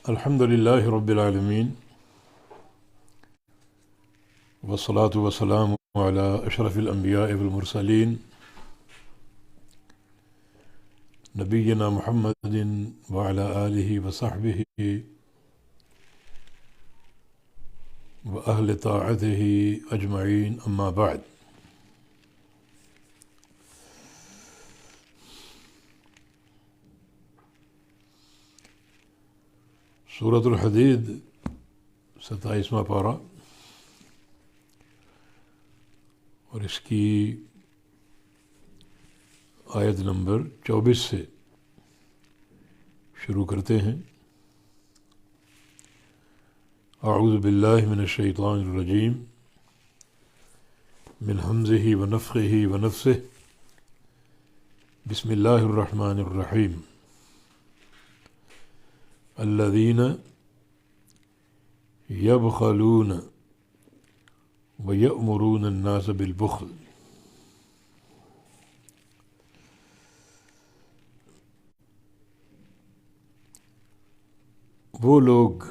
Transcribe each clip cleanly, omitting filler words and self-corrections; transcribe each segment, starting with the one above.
الحمد للہ رب العالمین والصلاة والسلام علی اشرف الانبیاء والمرسلین نبینا محمد وعلی آلہ وصحبہ واہل طاعتہ اجمعین، اما بعد۔ سورۃ الحدید 27واں پارہ اور اس کی آیت نمبر 24 سے شروع کرتے ہیں۔ اعوذ باللہ من الشیطان الرجیم من ہمزہ ونفخہ ونفثہ، بسم اللہ الرحمن الرحیم۔ الذین یبخلون ویأمرون الناس بالبخل، وہ لوگ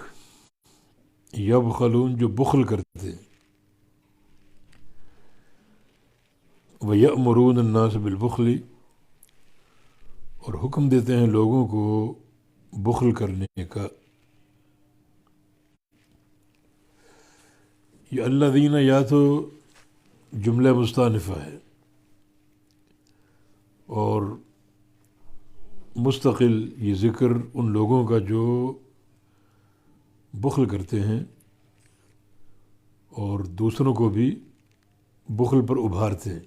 یبخلون جو بخل کرتے ہیں، ویأمرون الناس بالبخل اور حکم دیتے ہیں لوگوں کو بخل کرنے کا۔ یہ الذین یا تو جملہ مستانفہ ہے اور مستقل یہ ذکر ان لوگوں کا جو بخل کرتے ہیں اور دوسروں کو بھی بخل پر ابھارتے ہیں،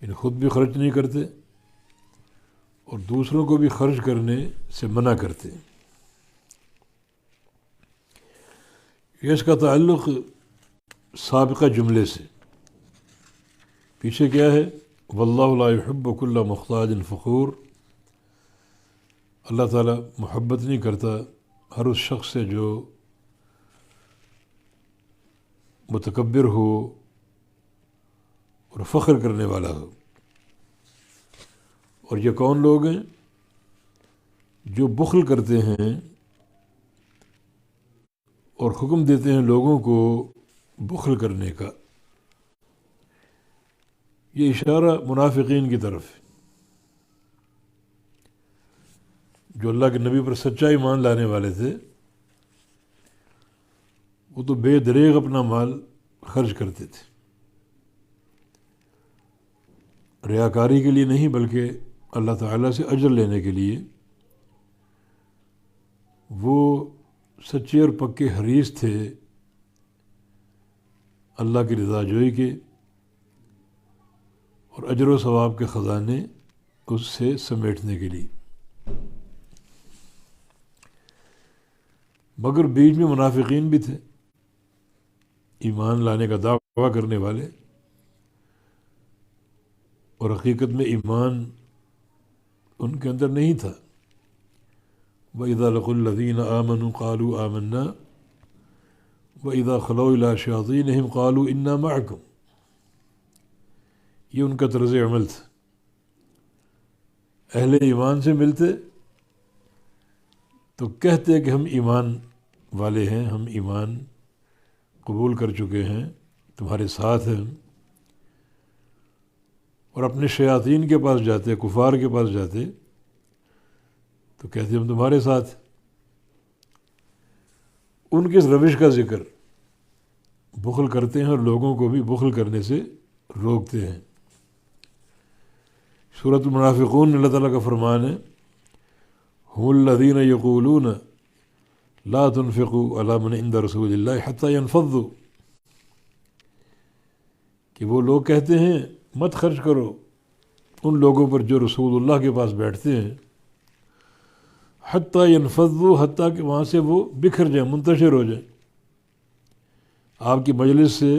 یعنی خود بھی خرچ نہیں کرتے اور دوسروں کو بھی خرچ کرنے سے منع کرتے ہیں۔ اس کا تعلق سابقہ جملے سے، پیچھے کیا ہے؟ واللہ لا يحب كل مختال فخور، اللہ تعالیٰ محبت نہیں کرتا ہر اس شخص سے جو متکبر ہو اور فخر کرنے والا ہو۔ اور یہ کون لوگ ہیں؟ جو بخل کرتے ہیں اور حکم دیتے ہیں لوگوں کو بخل کرنے کا۔ یہ اشارہ منافقین کی طرف ہے، جو اللہ کے نبی پر سچا ایمان لانے والے تھے، وہ تو بے دریغ اپنا مال خرچ کرتے تھے، ریاکاری کے لیے نہیں بلکہ اللہ تعالیٰ سے اجر لینے کے لیے۔ وہ سچے اور پکے حریص تھے اللہ کی رضا جوئی کے اور اجر و ثواب کے خزانے اس سے سمیٹنے کے لیے۔ مگر بیچ میں منافقین بھی تھے، ایمان لانے کا دعویٰ کرنے والے، اور حقیقت میں ایمان ان کے اندر نہیں تھا۔ وَإِذَا لَقُوا الَّذِينَ آمَنُوا قَالُوا آمَنَّا وَإِذَا خَلَوْا إِلَىٰ شَيَاطِينِهِمْ قَالُوا إِنَّا مَعَكُمْ، یہ ان کا طرز عمل تھا۔ اہل ایمان سے ملتے تو کہتے کہ ہم ایمان والے ہیں، ہم ایمان قبول کر چکے ہیں، تمہارے ساتھ ہیں، اور اپنے شیاطین کے پاس جاتے، کفار کے پاس جاتے تو کہتے ہم تمہارے ساتھ۔ ان کی اس روش کا ذکر، بخل کرتے ہیں اور لوگوں کو بھی بخل کرنے سے روکتے ہیں۔ سورۃ المنافقون میں اللہ تعالیٰ کا فرمان ہے، هم الذین یقولون لا تنفقوا علی من عند رسول اللہ حتی ینفضوا، کہ وہ لوگ کہتے ہیں مت خرچ کرو ان لوگوں پر جو رسول اللہ کے پاس بیٹھتے ہیں، حتیٰ ینفضوا، حتیٰ کہ وہاں سے وہ بکھر جائیں، منتشر ہو جائیں، آپ کی مجلس سے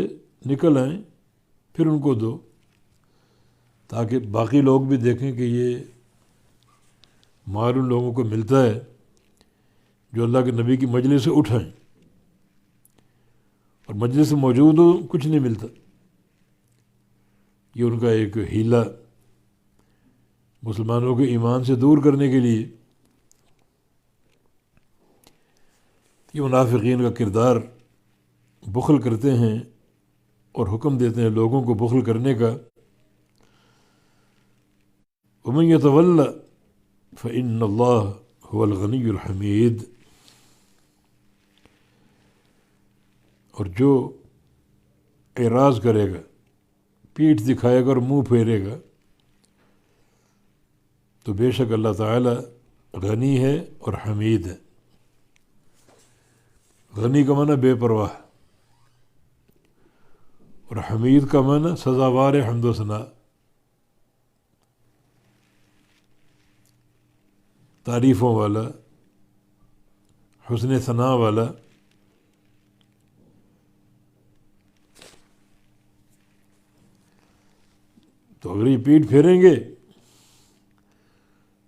نکل آئیں، پھر ان کو دو، تاکہ باقی لوگ بھی دیکھیں کہ یہ مال ان لوگوں کو ملتا ہے جو اللہ کے نبی کی مجلس سے اٹھائیں، اور مجلس میں موجود ہو کچھ نہیں ملتا۔ یہ ان کا ایک ہیلہ مسلمانوں کے ایمان سے دور کرنے کے لیے۔ یہ منافقین کا کردار بخل کرتے ہیں اور حکم دیتے ہیں لوگوں کو بخل کرنے کا. ومن يتول فإن الله هو الغنی الحمید. اور جو اعراض کرے گا، پیٹھ دکھائے گا اور منہ پھیرے گا، تو بے شک اللہ تعالی غنی ہے اور حمید ہے. غنی کا معنی بے پرواہ، اور حمید کا معنی سزاوار حمد و ثنا، تعریفوں والا، حسن ثنا والا. تو اگر یہ پیٹھ پھیریں گے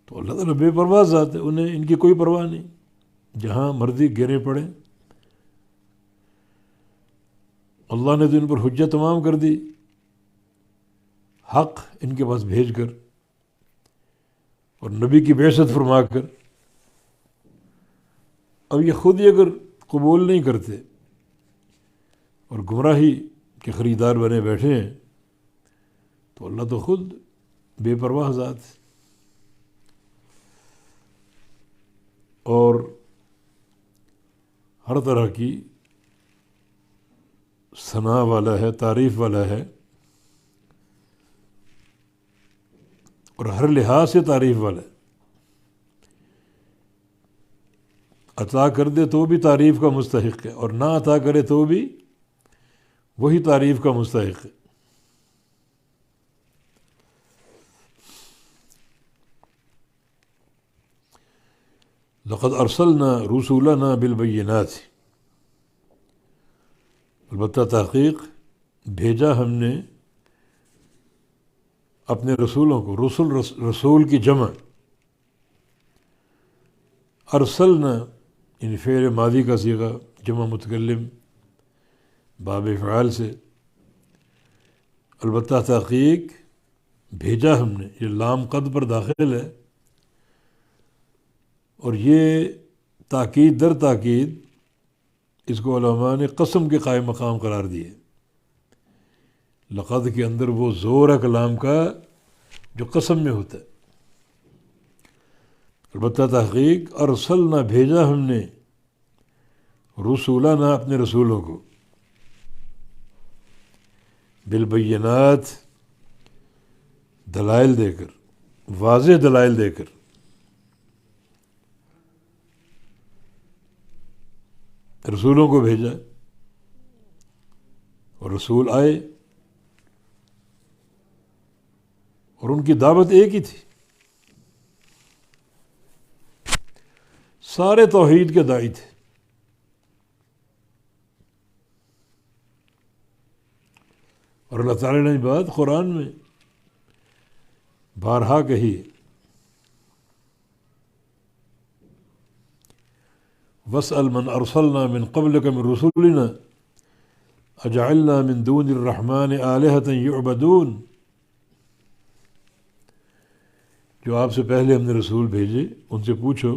تو اللہ تعالیٰ بے پرواہ ذات ہے، انہیں ان کی کوئی پرواہ نہیں، جہاں مرضی گرے پڑیں. اللہ نے تو ان پر حجت تمام کر دی حق ان کے پاس بھیج کر اور نبی کی بعثت فرما کر. اب یہ خود ہی اگر قبول نہیں کرتے اور گمراہی کے خریدار بنے بیٹھے ہیں تو اللہ تو خود بے پرواہ ذات ہے اور ہر طرح کی ثنا والا ہے، تعریف والا ہے، اور ہر لحاظ سے تعریف والا ہے. عطا کر دے تو بھی تعریف کا مستحق ہے، اور نہ عطا کرے تو بھی وہی تعریف کا مستحق ہے. لقد ارسلنا رسولنا بالبینات، البتہ تحقیق بھیجا ہم نے اپنے رسولوں کو. رسول کی جمع، ارسلنا ان فعل ماضی کا صیغہ جمع متکلم باب فعال سے. البتہ تحقیق بھیجا ہم نے، یہ لام قد پر داخل ہے اور یہ تاکید در تاکید اس کو علماء نے قسم کے قائم مقام قرار دیے. لقد کے اندر وہ زور ہے کلام کا جو قسم میں ہوتا ہے. البتہ تحقیق ارسلنا بھیجا ہم نے رسولنا اپنے رسولوں کو بالبینات دلائل دے کر، واضح دلائل دے کر. رسولوں کو بھیجا اور رسول آئے اور ان کی دعوت ایک ہی تھی. سارے توحید کے داعی تھے. اور اللہ تعالیٰ نے بات قرآن میں بارہا کہی. وَاسْأَلْ مَنْ أَرْسَلْنَا مِنْ قَبْلِكَ مِنْ رُسُلِنَا أَجَعَلْنَا مِنْ دُونِ الرَّحْمَنِ آلِهَةً يُعْبَدُونَ. جو آپ سے پہلے ہم نے رسول بھیجے ان سے پوچھو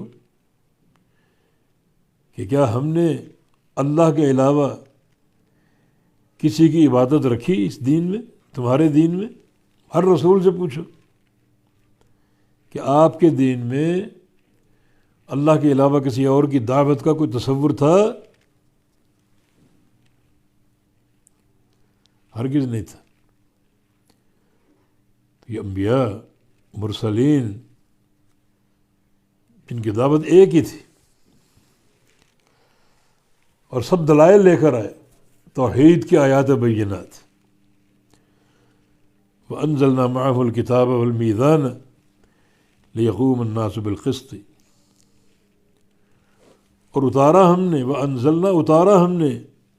کہ کیا ہم نے اللہ کے علاوہ کسی کی عبادت رکھی اس دین میں، تمہارے دین میں؟ ہر رسول سے پوچھو کہ آپ کے دین میں اللہ کے علاوہ کسی اور کی دعوت کا کوئی تصور تھا؟ ہرگز نہیں تھا. تو یہ انبیاء مرسلین جن کی دعوت ایک ہی تھی اور سب دلائل لے کر آئے، توحید کی آیات بینات. وَأَنزَلْنَا مَعَهُ الْكِتَابَ وَالْمِيزَانَ لِيَقُومَ النَّاسُ بِالْقِسْطِ. اور اتارا ہم نے، وَأَنزَلْنَا اتارا ہم نے،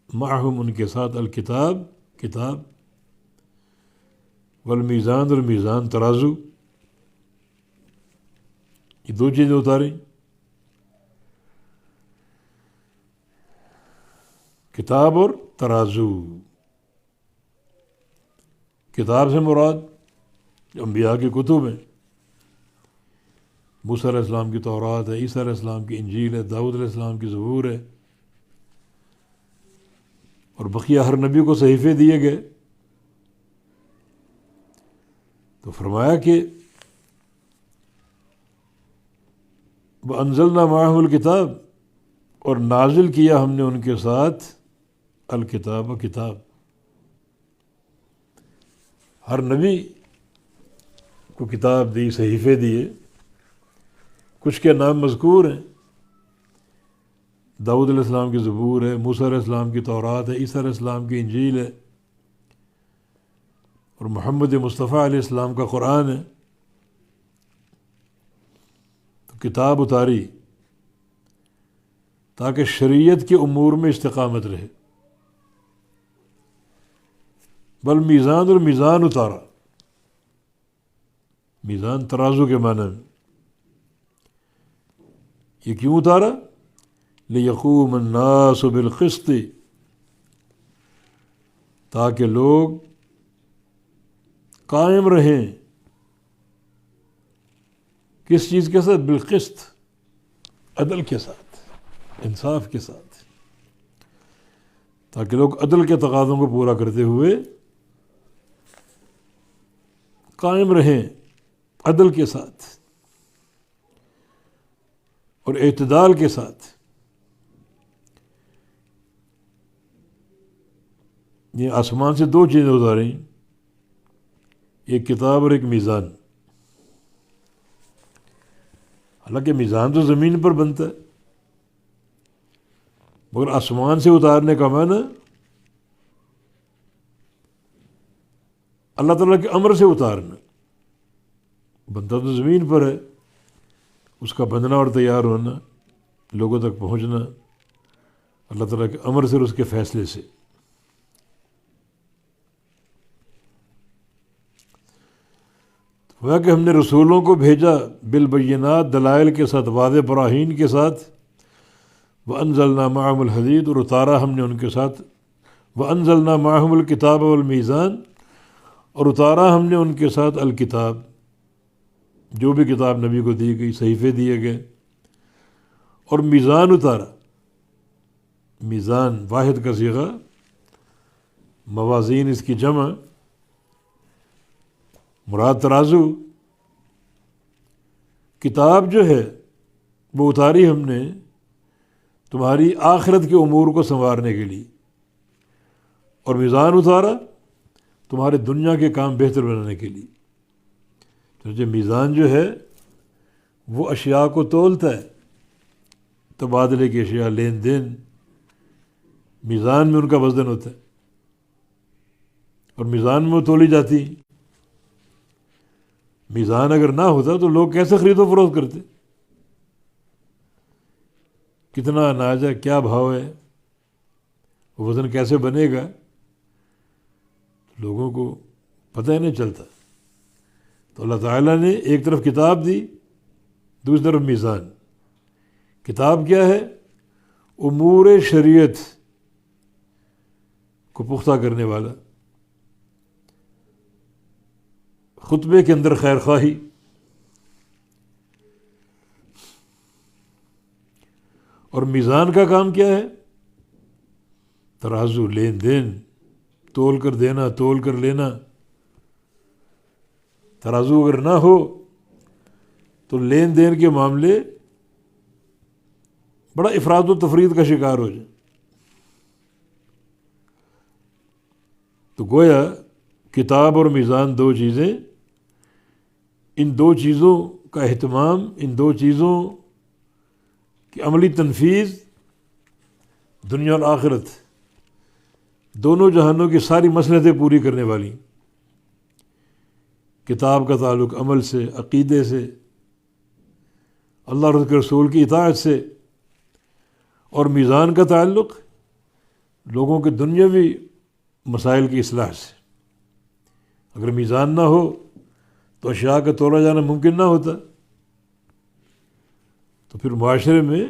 معہم ان کے ساتھ، الکتاب کتاب، والمیزان اور میزان ترازو. یہ دو چیزیں اتاریں، کتاب اور ترازو. کتاب سے مراد جو انبیاء کی کتب ہیں، موسیٰ علیہ السلام کی تورات ہے، عیسیٰ علیہ السلام کی انجیل ہے، داؤد علیہ السلام کی زبور ہے، اور بقیہ ہر نبی کو صحیفے دیے گئے. تو فرمایا کہ وَأَنزَلْنَا مَعَهُمُ الْكِتَابَ، اور نازل کیا ہم نے ان کے ساتھ الکتاب و کتاب. ہر نبی کو کتاب دی، صحیفے دیے. کچھ کے نام مذکور ہیں. داؤد علیہ السلام کی زبور ہے، موسیٰ علیہ السلام کی تورات ہے، عیسیٰ علیہ السلام کی انجیل ہے، اور محمد مصطفیٰ علیہ السلام کا قرآن ہے. تو کتاب اتاری تاکہ شریعت کے امور میں استقامت رہے. بل میزان، اور میزان اتارا. میزان ترازو کے معنی میں. یہ کیوں اتارا؟ لِيَقُومَ النَّاسُ بِالْقِسْطِ، تاکہ لوگ قائم رہیں. کس چیز کے ساتھ؟ بالقسط، عدل کے ساتھ، انصاف کے ساتھ. تاکہ لوگ عدل کے تقاضوں کو پورا کرتے ہوئے قائم رہیں عدل کے ساتھ اور اعتدال کے ساتھ. یہ آسمان سے دو چیزیں اتاریں، ایک کتاب اور ایک میزان. حالانکہ میزان تو زمین پر بنتا ہے، مگر آسمان سے اتارنے کا معنی اللہ تعالیٰ کے امر سے اتارنا. بنتا تو زمین پر ہے، اس کا بننا اور تیار ہونا، لوگوں تک پہنچنا اللہ تعالیٰ کے امر سے اور اس کے فیصلے سے. ہوا کہ ہم نے رسولوں کو بھیجا بالبینات، دلائل کے ساتھ، واضح براہین کے ساتھ. وَأَنزَلْنَا مَعَهُمُ الْحَدِيدَ، اور اتارا ہم نے ان کے ساتھ. وَأَنزَلْنَا مَعَهُمُ الْكِتَابَ وَالْمِيزَانَ، اور اتارا ہم نے ان کے ساتھ الکتاب، جو بھی کتاب نبی کو دی گئی، صحیفے دیے گئے. اور میزان اتارا. میزان واحد کا صیغہ، موازین اس کی جمع، مراد ترازو. کتاب جو ہے وہ اتاری ہم نے تمہاری آخرت کے امور کو سنوارنے کے لیے، اور میزان اتارا تمہارے دنیا کے کام بہتر بنانے کے لیے. تو میزان جو ہے وہ اشیاء کو تولتا ہے، تبادلے کی اشیاء، لین دین، میزان میں ان کا وزن ہوتا ہے، اور میزان میں وہ تولی جاتی. میزان اگر نہ ہوتا تو لوگ کیسے خرید و فروخت کرتے؟ کتنا اناج ہے، کیا بھاؤ ہے، وزن کیسے بنے گا، لوگوں کو پتہ ہی نہیں چلتا. تو اللہ تعالیٰ نے ایک طرف کتاب دی، دوسری طرف میزان. کتاب کیا ہے؟ امور شریعت کو پختہ کرنے والا، خطبے کے اندر خیر خواہی. اور میزان کا کام کیا ہے؟ ترازو، لین دین، تول کر دینا، تول کر لینا. ترازو اگر نہ ہو تو لین دین کے معاملے بڑا افراد و تفرید کا شکار ہو جائے. تو گویا کتاب اور میزان دو چیزیں، ان دو چیزوں کا اہتمام، ان دو چیزوں کی عملی تنفیذ دنیا اور آخرت دونوں جہانوں کی ساری مصلحتیں پوری کرنے والی. کتاب کا تعلق عمل سے، عقیدے سے، اللہ اور اس کے رسول کی اطاعت سے، اور میزان کا تعلق لوگوں کے دنیاوی مسائل کی اصلاح سے. اگر میزان نہ ہو تو اشیاء کا تولا جانا ممکن نہ ہوتا. تو پھر معاشرے میں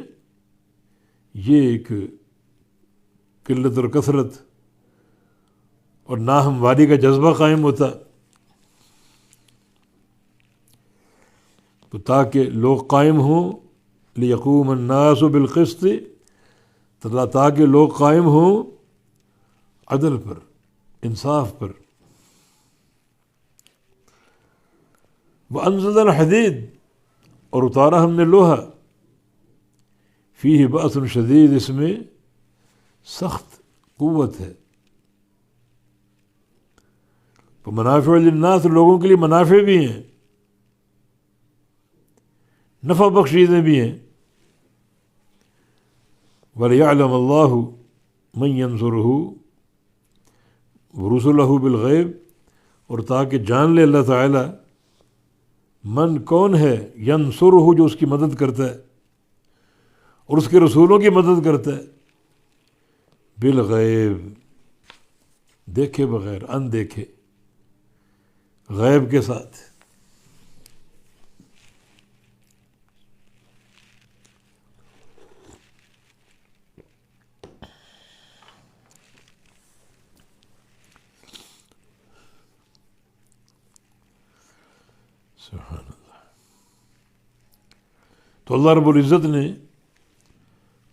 یہ ایک قلت اور کثرت اور ناہمواری کا جذبہ قائم ہوتا. تو تاکہ لوگ قائم ہوں، لِيَقُومَ النَّاسُ بِالْقِسْطِ، تاکہ لوگ قائم ہوں عدل پر، انصاف پر۔ وَأَنزَلْنَا الْحَدِيدَ، اور اتارا ہم نے لوہا، فیہ بأس شدید، اس میں سخت قوت ہے۔ تو منافع للناس، لوگوں کے لیے منافع بھی ہیں، نفع بخش چیزیں بھی ہیں۔ وَلِيَعْلَمَ اللَّهُ مَن يَنصُرُهُ وَرُسُلَهُ بِالْغَيْبِ، اور تاکہ جان لے اللہ تعالیٰ من کون ہے، ینصرہ جو اس کی مدد کرتا ہے اور اس کے رسولوں کی مدد کرتا ہے، بالغیب دیکھے بغیر، ان دیکھے، غیب کے ساتھ۔ سبحان اللہ۔ تو اللہ رب العزت نے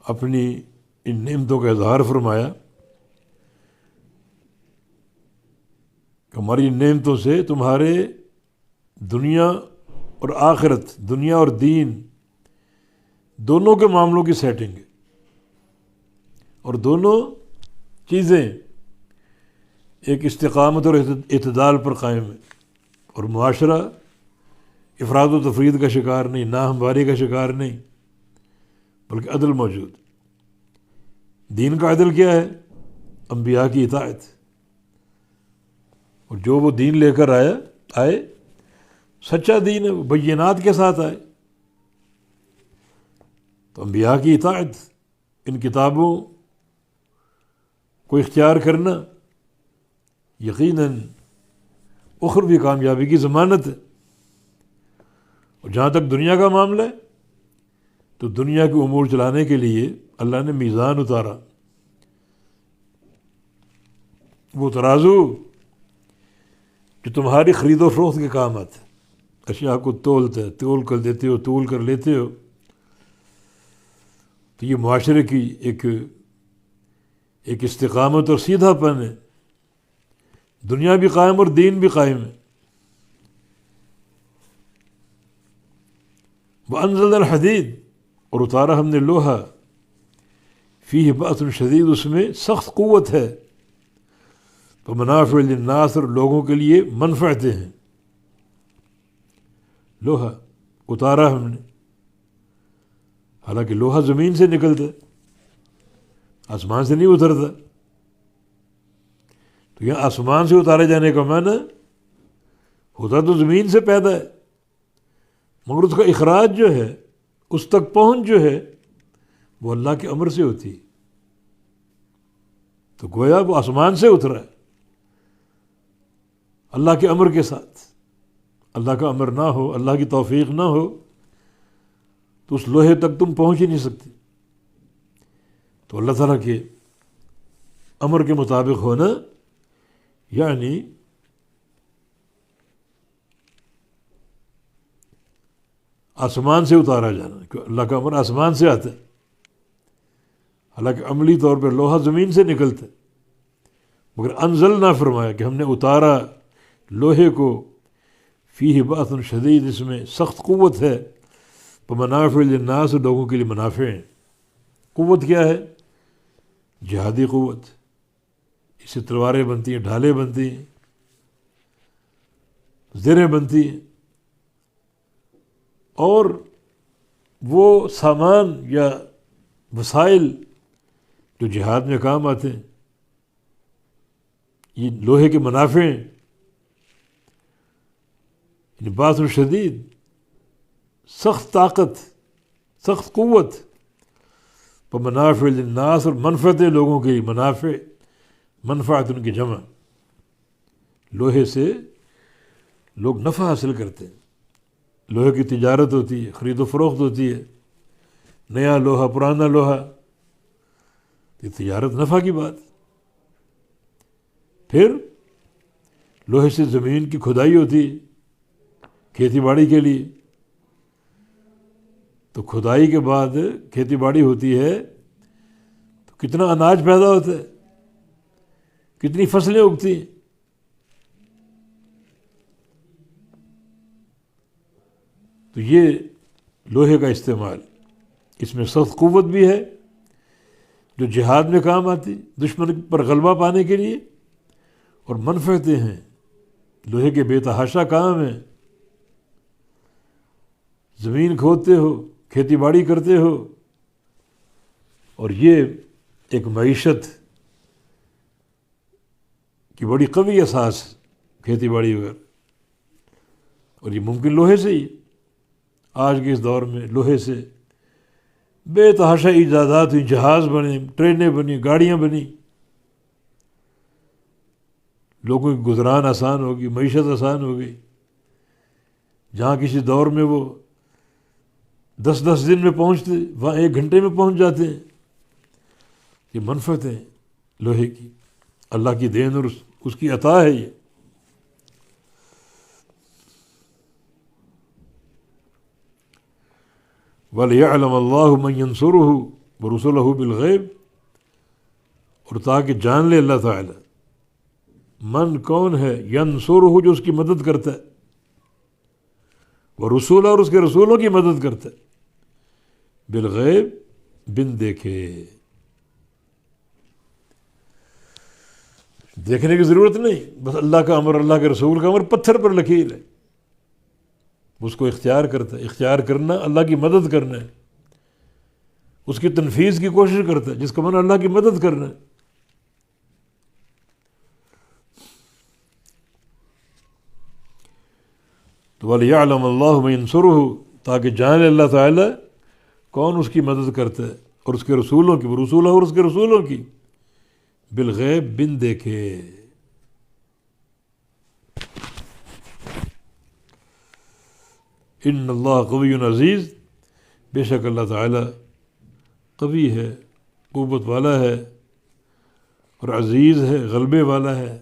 اپنی ان نعمتوں کا اظہار فرمایا کہ ہماری ان نعمتوں سے تمہارے دنیا اور آخرت، دنیا اور دین دونوں کے معاملوں کی سیٹنگ ہے، اور دونوں چیزیں ایک استقامت اور اعتدال پر قائم ہے، اور معاشرہ افراد و تفرید کا شکار نہیں، ناہمواری کا شکار نہیں، بلکہ عدل موجود۔ دین کا عدل کیا ہے؟ انبیاء کی اطاعت، اور جو وہ دین لے کر آئے سچا دین ہے، وہ بینات کے ساتھ آئے۔ تو انبیاء کی اطاعت، ان کتابوں کو اختیار کرنا یقیناً اخروی کامیابی کی ضمانت ہے۔ اور جہاں تک دنیا کا معاملہ ہے تو دنیا کے امور چلانے کے لیے اللہ نے میزان اتارا، وہ ترازو جو تمہاری خرید و فروخت کے کام آتا ہے، اشیاء کو تولتا ہے، تول کر دیتے ہو، تول کر لیتے ہو۔ تو یہ معاشرے کی ایک استقامت اور سیدھا پن ہے، دنیا بھی قائم اور دین بھی قائم ہے۔ وَأَنزَلْنَا الْحَدِيدَ، اور اتارا ہم نے لوہا، فیہ بأس شدید، اس میں سخت قوت ہے، تو منافع للناس، اور لوگوں کے لیے منفعتیں ہیں۔ لوہا اتارا ہم نے، حالانکہ لوہا زمین سے نکلتا ہے، آسمان سے نہیں اترتا، تو یہاں آسمان سے اتارے جانے کا معنی ہوتا تو زمین سے پیدا ہے، مگر اس کا اخراج جو ہے، اس تک پہنچ جو ہے، وہ اللہ کے امر سے ہوتی ہے۔ تو گویا وہ آسمان سے اترا ہے، اللہ کے امر کے ساتھ۔ اللہ کا امر نہ ہو، اللہ کی توفیق نہ ہو تو اس لوہے تک تم پہنچ ہی نہیں سکتے۔ تو اللہ تعالیٰ کے امر کے مطابق ہونا یعنی آسمان سے اتارا جانا، کہ اللہ کا امر آسمان سے آتا ہے، حالانکہ عملی طور پر لوہا زمین سے نکلتا ہے، مگر انزلنا فرمایا کہ ہم نے اتارا لوہے کو، فیہ بأس شدید، اس میں سخت قوت ہے، ومنافع للناس، لوگوں کے لیے منافع ہیں۔ قوت کیا ہے؟ جہادی قوت، اس سے تلواریں بنتی ہیں، ڈھالیں بنتی ہیں، زریں بنتی ہیں، اور وہ سامان یا وسائل جو جہاد میں کام آتے ہیں، یہ لوہے کے منافع ہیں۔ یعنی باس شدید، سخت طاقت، سخت قوت، پر منافع للناس، اور منفعتیں لوگوں کے لیے، منفعت ان کی جمع۔ لوہے سے لوگ نفع حاصل کرتے ہیں، لوہے کی تجارت ہوتی ہے، خرید و فروخت ہوتی ہے، نیا لوہا، پرانا لوہا، یہ تجارت نفع کی بات۔ پھر لوہے سے زمین کی کھدائی ہوتی ہے کھیتی باڑی کے لیے، تو کھدائی کے بعد کھیتی باڑی ہوتی ہے تو کتنا اناج پیدا ہوتا ہے، کتنی فصلیں اگتی ہیں. تو یہ لوہے کا استعمال، اس میں سخت قوت بھی ہے جو جہاد میں کام آتی، دشمن پر غلبہ پانے کے لیے، اور منفعتیں ہیں، لوہے کے بے تحاشا کام ہیں. زمین کھودتے ہو، کھیتی باڑی کرتے ہو، اور یہ ایک معیشت کی بڑی قوی اساس کھیتی باڑی وغیرہ، اور یہ ممکن لوہے سے ہی. آج کے اس دور میں لوہے سے بے تحاشا ایجادات ہوئی، جہاز بنے، ٹرینیں بنی، گاڑیاں بنی، لوگوں کی گزران آسان ہوگی، معیشت آسان ہو گئی. جہاں کسی دور میں وہ 10 دن میں پہنچتے، وہاں 1 گھنٹے میں پہنچ جاتے ہیں. یہ منفعت ہے لوہے کی، اللہ کی دین اور اس کی عطا ہے یہ. وَلِيَعْلَمَ اللَّهُ مَن يَنصُرُهُ وَرُسُلَهُ بِالْغَيْبِ، اور تاکہ جان لے اللہ تعالی من کون ہے، ینصرہ جو اس کی مدد کرتا ہے، ورسولہ اور اس کے رسولوں کی مدد کرتا ہے، بالغیب بن دیکھے. دیکھنے کی ضرورت نہیں، بس اللہ کا امر، اللہ کے رسول کا امر پتھر پر لکیر ہے، اس کو اختیار کرتا ہے. اختیار کرنا اللہ کی مدد کرنا ہے، اس کی تنفیذ کی کوشش کرتا ہے، جس کا من اللہ کی مدد کرنا ہے. تو وَلِيَعْلَمَ اللَّهُ مَن يَنصُرُهُ، تاکہ جان اللہ تعالی کون اس کی مدد کرتا ہے، اور اس کے رسولوں کی، وہ رسولہ اور اس کے رسولوں کی، بالغیب بن دیکھے. ان اللہ قوی عزیز، بے شک اللہ تعالی قوی ہے، قوت والا ہے، اور عزیز ہے، غلبے والا ہے.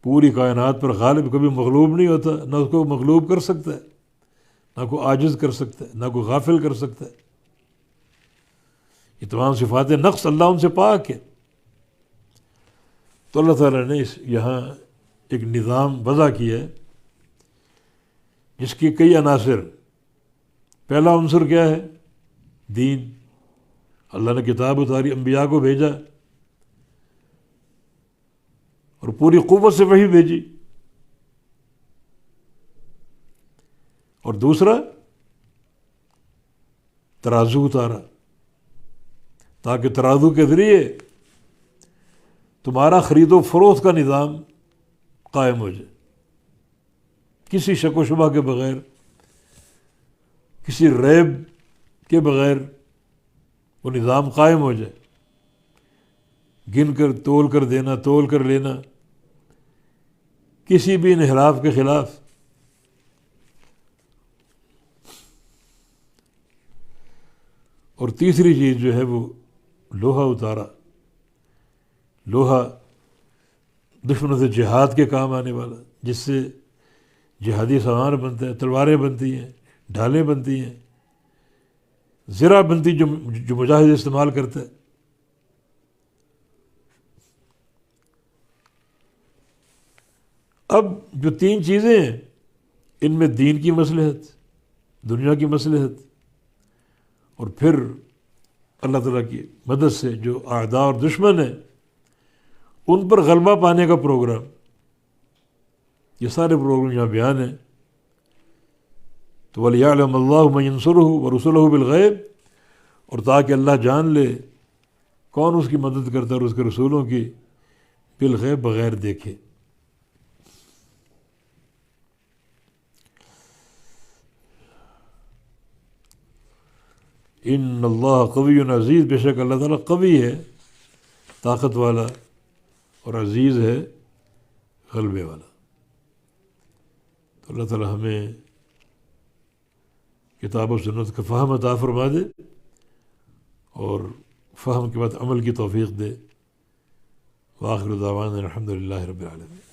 پوری کائنات پر غالب کبھی مغلوب نہیں ہوتا، نہ اس کو مغلوب کر سکتا ہے، نہ کوئی عاجز کر سکتا ہے، نہ کوئی غافل کر سکتا ہے. یہ تمام صفات نقص اللہ ان سے پاک ہے. تو اللہ تعالیٰ نے یہاں ایک نظام وضع کیا ہے جس کی کئی عناصر. پہلا عنصر کیا ہے؟ دین. اللہ نے کتاب اتاری، انبیاء کو بھیجا، اور پوری قوت سے وحی بھیجی. اور دوسرا ترازو اتارا، تاکہ ترازو کے ذریعے تمہارا خرید و فروخت کا نظام قائم ہو جائے، کسی شک و شبہ کے بغیر، کسی ریب کے بغیر وہ نظام قائم ہو جائے. گن کر تول کر دینا، تول کر لینا، کسی بھی انحراف کے خلاف. اور تیسری چیز جو ہے وہ لوہا اتارا. لوہا دشمنوں سے جہاد کے کام آنے والا، جس سے جہادی سامان بنتا ہے، تلواریں بنتی ہیں، ڈھالیں بنتی ہیں، زرہ بنتی جو مجاہد استعمال کرتا ہے. اب جو 3 چیزیں ہیں، ان میں دین کی مصلحت، دنیا کی مصلحت، اور پھر اللہ تعالیٰ کی مدد سے جو اعداء اور دشمن ہیں ان پر غلبہ پانے کا پروگرام، یہ سارے پروگرام یہاں بیان ہیں. تو وَلِيَعْلَمَ اللَّهُ مَن يَنصُرُهُ وَرُسُلَهُ بِالْغَيْبِ، اور تاکہ اللہ جان لے کون اس کی مدد کرتا ہے اور اس کے رسولوں کی، بالغیب بغیر دیکھے. ان اللہ قوی عزیز، بے شک اللہ تعالیٰ قوی ہے، طاقت والا، اور عزیز ہے، غلبے والا. تو اللہ تعالیٰ ہمیں کتاب و سنت کا فہم عطا فرما دے، اور فہم کے بعد عمل کی توفیق دے. وآخر دعوانا الحمد للہ رب العالمین.